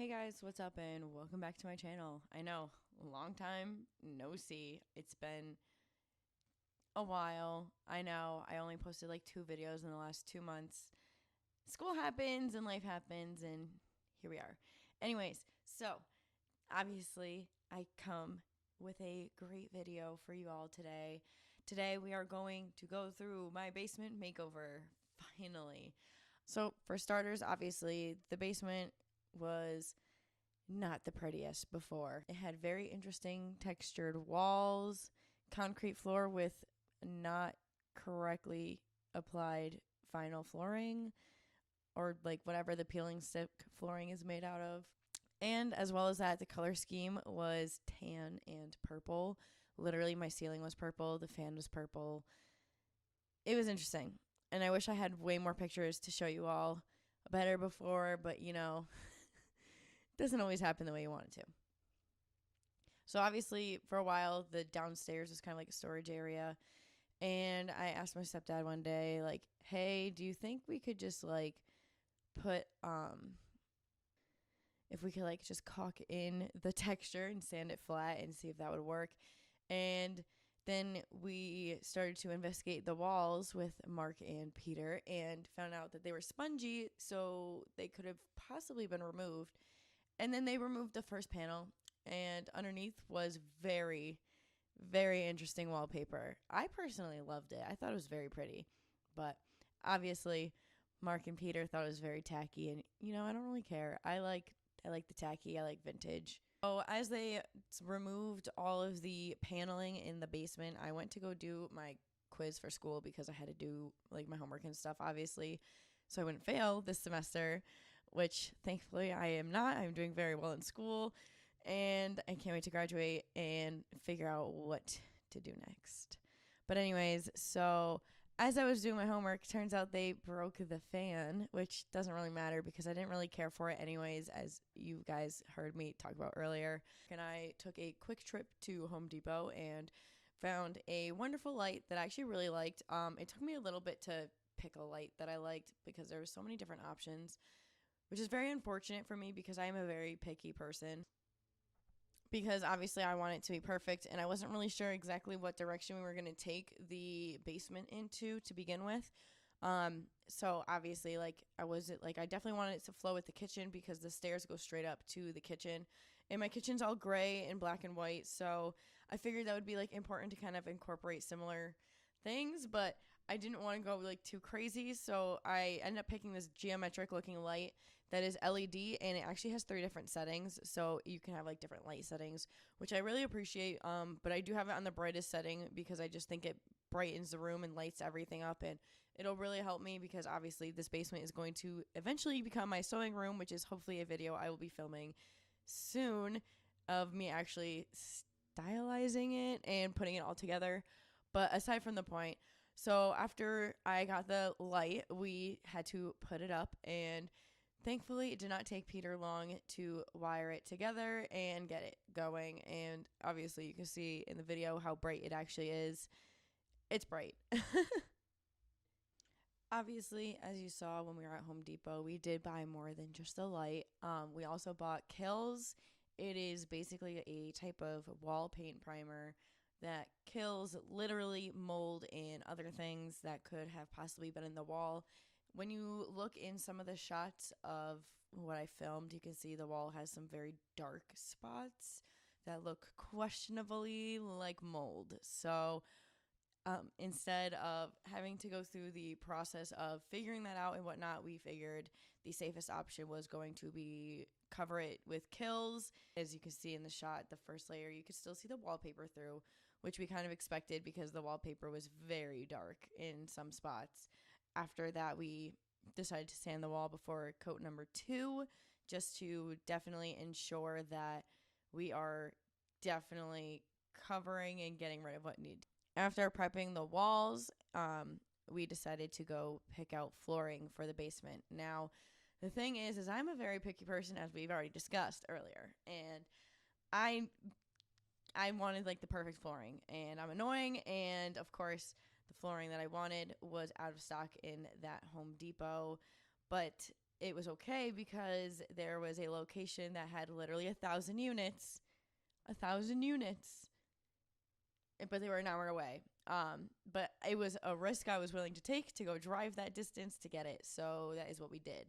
Hey guys, what's up and welcome back to my channel. I know, long time no see. It's been a while. I know, I only posted like 2 videos in the last 2 months. School happens and life happens and here we are. Anyways, so obviously I come with a great video for you all today. Today we are going to go through my basement makeover, finally. So for starters, obviously the basement was not the prettiest before. It had very interesting textured walls, concrete floor with not correctly applied vinyl flooring or like whatever the peeling stick flooring is made out of. And as well as that, the color scheme was tan and purple. Literally, my ceiling was purple, the fan was purple. It was interesting. And I wish I had way more pictures to show you all better before, but you know, doesn't always happen the way you want it to. So obviously for a while the downstairs was kind of like a storage area, and I asked my stepdad one day like, hey, do you think we could just like put if we could like just caulk in the texture and sand it flat and see if that would work. And then we started to investigate the walls with Mark and Peter and found out that they were spongy, so they could have possibly been removed. And then they removed the first panel, and underneath was very, very interesting wallpaper. I personally loved it. I thought it was very pretty. But obviously, Mark and Peter thought it was very tacky, and you know, I don't really care. I like the tacky. I like vintage. So as they removed all of the paneling in the basement, I went to go do my quiz for school because I had to do like my homework and stuff, obviously, so I wouldn't fail this semester, which thankfully I am not. I'm doing very well in school, and I can't wait to graduate and figure out what to do next. But anyways, so as I was doing my homework, turns out they broke the fan, which doesn't really matter because I didn't really care for it anyways, as you guys heard me talk about earlier. And I took a quick trip to Home Depot and found a wonderful light that I actually really liked. It took me a little bit to pick a light that I liked because there were so many different options, which is very unfortunate for me because I am a very picky person. Because obviously I want it to be perfect, and I wasn't really sure exactly what direction we were going to take the basement into to begin with. So obviously, like, I definitely wanted it to flow with the kitchen because the stairs go straight up to the kitchen, and my kitchen's all gray and black and white. So I figured that would be like important to kind of incorporate similar things, but I didn't want to go like too crazy, so I ended up picking this geometric looking light that is LED, and it actually has 3 different settings, so you can have like different light settings, which I really appreciate. But I do have it on the brightest setting because I just think it brightens the room and lights everything up, and it'll really help me because obviously this basement is going to eventually become my sewing room, which is hopefully a video I will be filming soon of me actually stylizing it and putting it all together. But aside from the point, so after I got the light, we had to put it up, and thankfully it did not take Peter long to wire it together and get it going. And obviously you can see in the video how bright it actually is. It's bright. Obviously, as you saw when we were at Home Depot, we did buy more than just the light. We also bought Kills. It is basically a type of wall paint primer that kills literally mold and other things that could have possibly been in the wall. When you look in some of the shots of what I filmed, you can see the wall has some very dark spots that look questionably like mold. So instead of having to go through the process of figuring that out and whatnot, we figured the safest option was going to be cover it with Kills. As you can see in the shot, the first layer, you could still see the wallpaper through, which we kind of expected because the wallpaper was very dark in some spots. After that, we decided to sand the wall before coat number 2, just to definitely ensure that we are definitely covering and getting rid of what needs. After prepping the walls, we decided to go pick out flooring for the basement. Now, the thing is I'm a very picky person, as we've already discussed earlier, and I wanted like the perfect flooring, and I'm annoying, and of course the flooring that I wanted was out of stock in that Home Depot. But it was okay because there was a location that had literally 1,000 units. 1,000 units. But they were an hour away. But it was a risk I was willing to take to go drive that distance to get it. So that is what we did.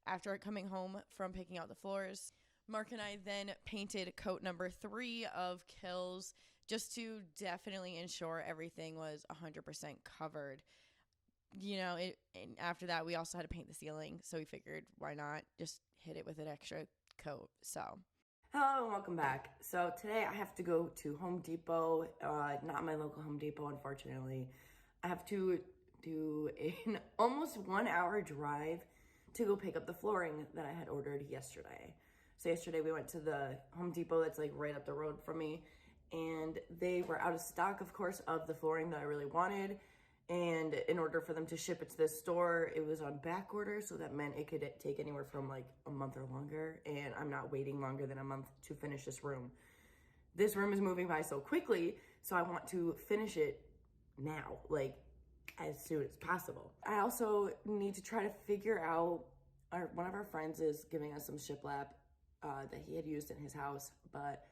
After coming home from picking out the floors, Mark and I then painted coat number 3 of Kills just to definitely ensure everything was 100% covered. And after that, we also had to paint the ceiling. So we figured, why not just hit it with an extra coat. So hello and welcome back. So today I have to go to Home Depot, not my local Home Depot, unfortunately. I have to do an almost 1 hour drive to go pick up the flooring that I had ordered yesterday. So yesterday we went to the Home Depot that's like right up the road from me, and they were out of stock, of course, of the flooring that I really wanted. And in order for them to ship it to this store, it was on back order, so that meant it could take anywhere from like a month or longer, and I'm not waiting longer than a month to finish this room. This room is moving by so quickly, so I want to finish it now, like as soon as possible. I also need to try to figure out, one of our friends is giving us some shiplap that he had used in his house, but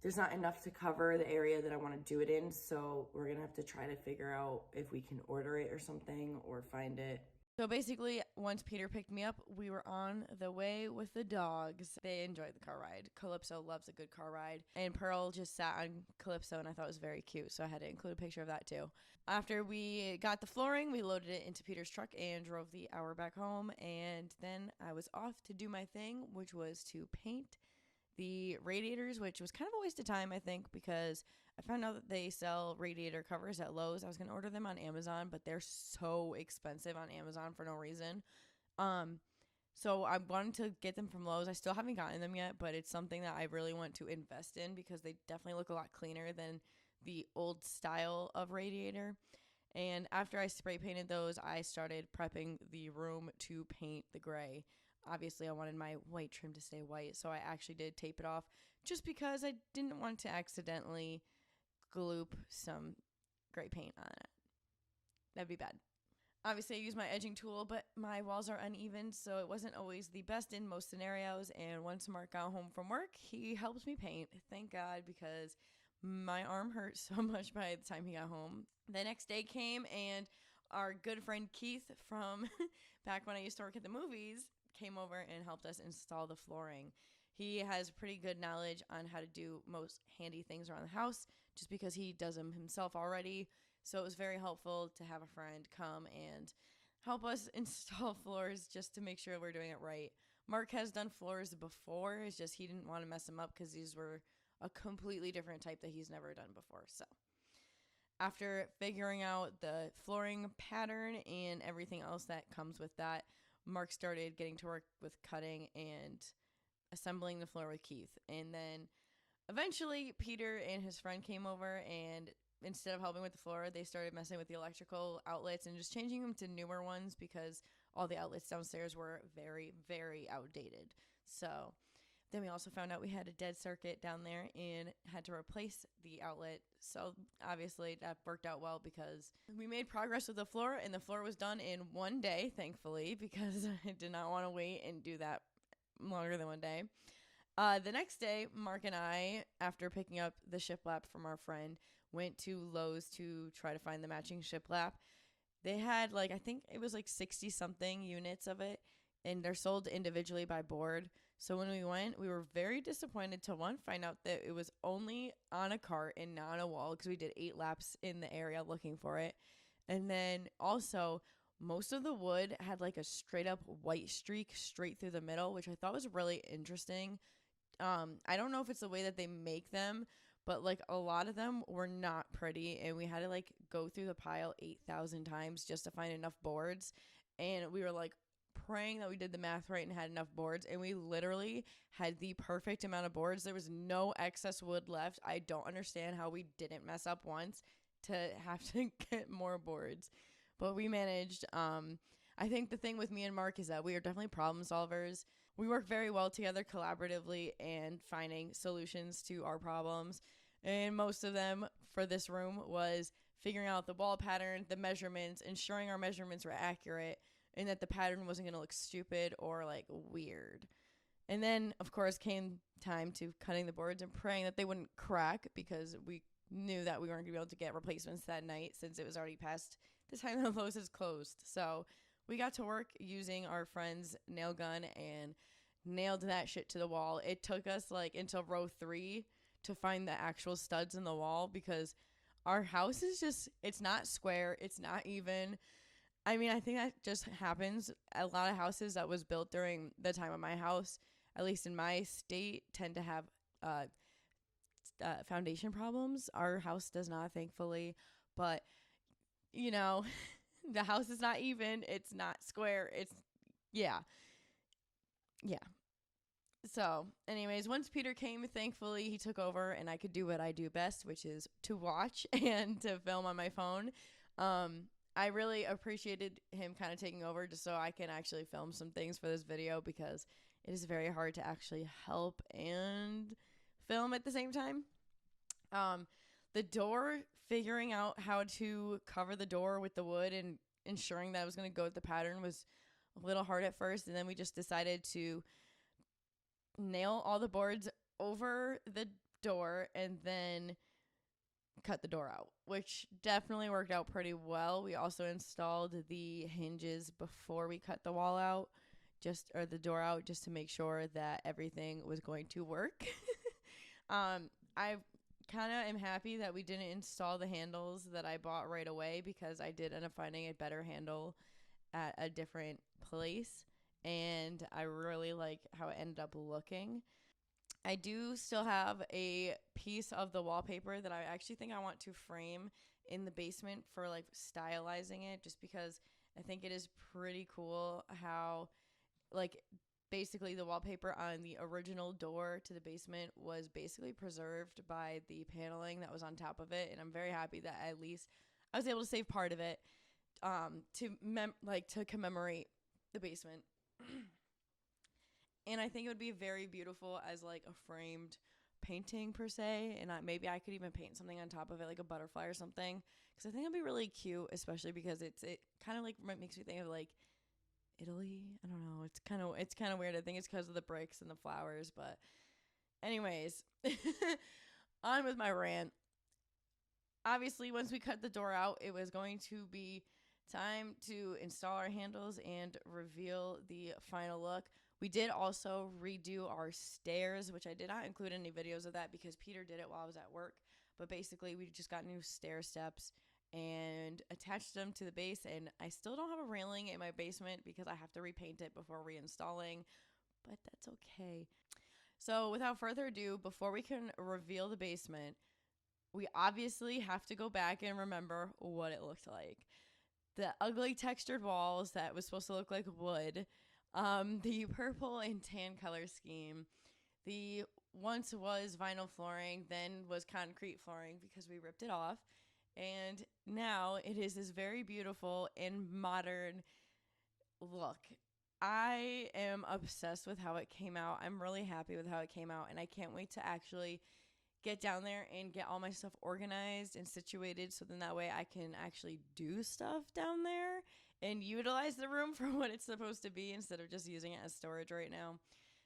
there's not enough to cover the area that I want to do it in, so we're gonna have to try to figure out if we can order it or something or find it. So basically, once Peter picked me up, we were on the way with the dogs. They enjoyed the car ride. Calypso loves a good car ride. And Pearl just sat on Calypso, and I thought it was very cute, so I had to include a picture of that too. After we got the flooring, we loaded it into Peter's truck and drove the hour back home. And then I was off to do my thing, which was to paint the radiators, which was kind of a waste of time, I think, because I found out that they sell radiator covers at Lowe's. I was going to order them on Amazon, but they're so expensive on Amazon for no reason. So I wanted to get them from Lowe's. I still haven't gotten them yet, but it's something that I really want to invest in because they definitely look a lot cleaner than the old style of radiator. And after I spray painted those, I started prepping the room to paint the gray. Obviously, I wanted my white trim to stay white, so I actually did tape it off just because I didn't want to accidentally gloop some gray paint on it. That'd be bad. Obviously, I use my edging tool, but my walls are uneven, so it wasn't always the best in most scenarios. And once Mark got home from work, he helped me paint. Thank God, because my arm hurt so much by the time he got home. The next day came, and our good friend Keith from back when I used to work at the movies came over and helped us install the flooring. He has pretty good knowledge on how to do most handy things around the house just because he does them himself already. So it was very helpful to have a friend come and help us install floors just to make sure we're doing it right. Mark has done floors before. It's just he didn't want to mess them up because these were a completely different type that he's never done before. So after figuring out the flooring pattern and everything else that comes with that, Mark started getting to work with cutting and assembling the floor with Keith. And then eventually Peter and his friend came over, and instead of helping with the floor, they started messing with the electrical outlets and just changing them to newer ones because all the outlets downstairs were very, very outdated. So then we also found out we had a dead circuit down there and had to replace the outlet. So obviously that worked out well because we made progress with the floor, and the floor was done in 1 day, thankfully, because I did not want to wait and do that longer than 1 day. The next day, Mark and I, after picking up the shiplap from our friend, went to Lowe's to try to find the matching shiplap. They had I think it was 60 something units of it, and they're sold individually by board. So when we went, we were very disappointed to find out that it was only on a cart and not on a wall because we did 8 laps in the area looking for it. And then also most of the wood had a straight up white streak straight through the middle, which I thought was really interesting. I don't know if it's the way that they make them, but a lot of them were not pretty, and we had to go through the pile 8,000 times just to find enough boards. And we were praying that we did the math right and had enough boards, and we literally had the perfect amount of boards. There was no excess wood left. I don't understand how we didn't mess up once to have to get more boards, but we managed. I think the thing with me and Mark is that we are definitely problem solvers. We work very well together collaboratively and finding solutions to our problems, and most of them for this room was figuring out the wall pattern, the measurements, ensuring our measurements were accurate, and that the pattern wasn't going to look stupid or like weird. And then, of course, came time to cutting the boards and praying that they wouldn't crack, because we knew that we weren't going to be able to get replacements that night since it was already past the time that Lowe's is closed. So we got to work using our friend's nail gun and nailed that shit to the wall. It took us like until row 3 to find the actual studs in the wall, because our house is just, it's not square, it's not even. I mean, I think that just happens. A lot of houses that was built during the time of my house, at least in my state, tend to have foundation problems. Our house does not, thankfully. But, you know, the house is not even. It's not square. It's, yeah. Yeah. So, anyways, once Peter came, thankfully, he took over and I could do what I do best, which is to watch and to film on my phone. I really appreciated him kind of taking over just so I can actually film some things for this video, because it is very hard to actually help and film at the same time. The door, figuring out how to cover the door with the wood and ensuring that I was going to go with the pattern was a little hard at first. And then we just decided to nail all the boards over the door and then cut the door out, which definitely worked out pretty well. We also installed the hinges before we cut the wall out, or the door out, just to make sure that everything was going to work. I kind of am happy that we didn't install the handles that I bought right away, because I did end up finding a better handle at a different place, and I really like how it ended up looking. I do still have a piece of the wallpaper that I actually think I want to frame in the basement for like stylizing it, just because I think it is pretty cool how like basically the wallpaper on the original door to the basement was basically preserved by the paneling that was on top of it, and I'm very happy that at least I was able to save part of it to commemorate the basement. And I think it would be very beautiful as like a framed painting per se, and maybe I could even paint something on top of it, like a butterfly or something, because I think it'd be really cute, especially because it kind of like makes me think of like Italy. I don't know. It's kind of weird. I think it's because of the bricks and the flowers. But anyways, on with my rant. Obviously, once we cut the door out, it was going to be time to install our handles and reveal the final look. We did also redo our stairs, which I did not include any videos of that because Peter did it while I was at work. But basically, we just got new stair steps and attached them to the base. And I still don't have a railing in my basement because I have to repaint it before reinstalling. But that's okay. So without further ado, before we can reveal the basement, we obviously have to go back and remember what it looked like. The ugly textured walls that was supposed to look like wood, the purple and tan color scheme, the once was vinyl flooring, then was concrete flooring because we ripped it off, and now it is this very beautiful and modern look. I am obsessed with how it came out. I'm really happy with how it came out, and I can't wait to actually get down there and get all my stuff organized and situated, so then that way I can actually do stuff down there and utilize the room for what it's supposed to be instead of just using it as storage right now.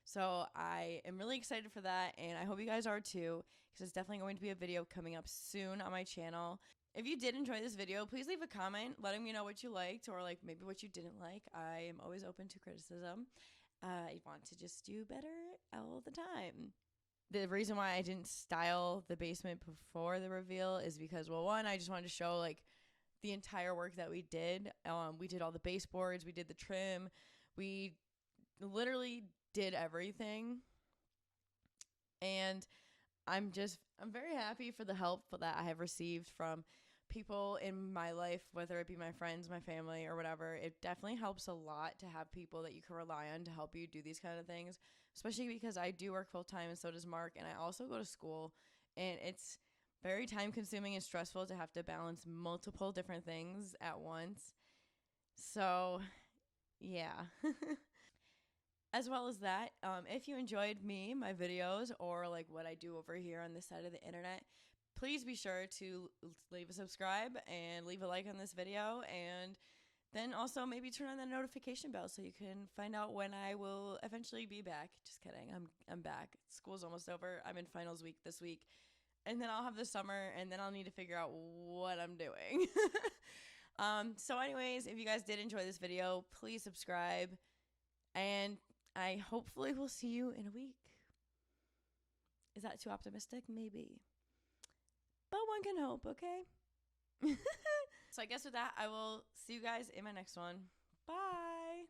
So I am really excited for that, and I hope you guys are too, because it's definitely going to be a video coming up soon on my channel. If you did enjoy this video, please leave a comment letting me know what you liked or like maybe what you didn't like. I am always open to criticism. I want to just do better all the time. The reason why I didn't style the basement before the reveal is because, well, one, I just wanted to show like the entire work that we did. We did all the baseboards, we did the trim, we literally did everything. And I'm very happy for the help that I have received from people in my life, whether it be my friends, my family, or whatever. It definitely helps a lot to have people that you can rely on to help you do these kind of things, especially because I do work full time and so does Mark, and I also go to school, and it's very time consuming and stressful to have to balance multiple different things at once. So yeah. As well as that, if you enjoyed my videos, or like what I do over here on this side of the internet, please be sure to leave a subscribe and leave a like on this video, and then also maybe turn on the notification bell so you can find out when I will eventually be back. Just kidding. I'm back. School's almost over. I'm in finals week this week. And then I'll have the summer, and then I'll need to figure out what I'm doing. So anyways, if you guys did enjoy this video, please subscribe. And I hopefully will see you in a week. Is that too optimistic? Maybe. But one can hope, okay? So I guess with that, I will see you guys in my next one. Bye.